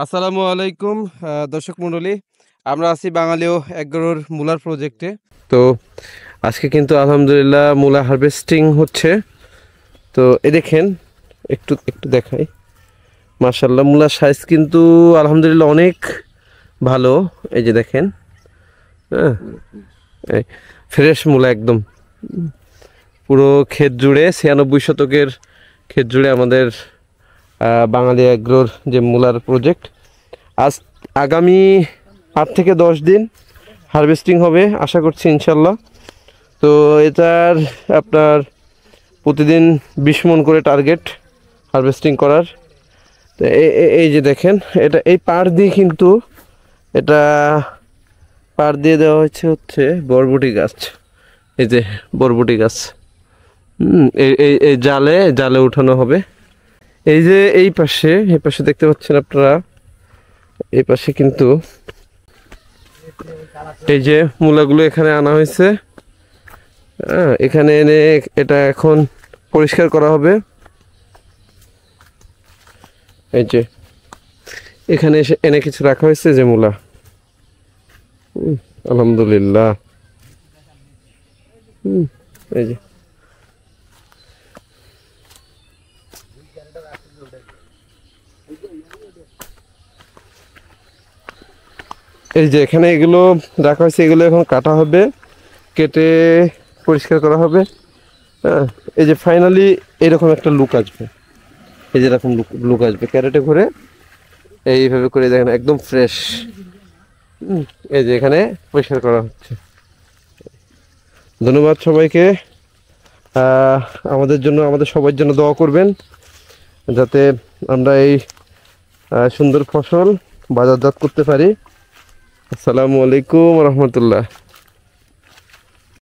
আসসালামু আলাইকুম দর্শক মণ্ডলী, আমরা আছি বাঙালিও এগ্রোর মূলার প্রজেক্টে। তো আজকে কিন্তু আলহামদুলিল্লাহ মূলা হারভেস্টিং হচ্ছে। তো দেখেন, একটু একটু দেখাই, মাশাআল্লাহ মূলার সাইজ কিন্তু আলহামদুলিল্লাহ অনেক ভালো। এই যে দেখেন, হ্যাঁ, ফ্রেশ মূলা একদম পুরো ক্ষেত জুড়ে, 96 শতকের ক্ষেত জুড়ে আমাদের বাঙালি এগ্রোর যে মূলার প্রজেক্ট। আজ আগামী 8 থেকে 10 দিন হারভেস্টিং হবে আশা করছি ইনশাল্লাহ। তো এটার আপনার প্রতিদিন 20 মণ করে টার্গেট হারভেস্টিং করার। তো এই যে দেখেন, এটা এই পাড় দিয়ে কিন্তু এটা পাড় দিয়ে দেওয়া হচ্ছে বরবটি গাছ। এই যে বরবটি গাছ, এই জালে জালে উঠানো হবে। এই যে এই পাশে দেখতে পাচ্ছেন আপনারা, এই পাশে কিন্তু এই যে মূলাগুলো এখানে আনা হয়েছে। এখানে এনে এটা এখন পরিষ্কার করা হবে। এই যে এখানে এনে কিছু রাখা হয়েছে যে মূলা, আলহামদুলিল্লাহ। এই যে এখানে এগুলো রাখা হয়েছে, এগুলো এখন কাটা হবে, কেটে পরিষ্কার করা হবে। এই যে ফাইনালি এরকম একটা লুক আসবে, এই যে এরকম লুক আসবে ক্যারেটে করে। এইভাবে করে দেখেন একদম ফ্রেশ। এই যে এখানে পরিষ্কার করা হচ্ছে। ধন্যবাদ সবাইকে। আমাদের জন্য, আমাদের সবার জন্য দোয়া করবেন যাতে আমরা এই সুন্দর ফসল বাজারজাত করতে পারি। আসসালামু আলাইকুম রহমতুল্লাহ।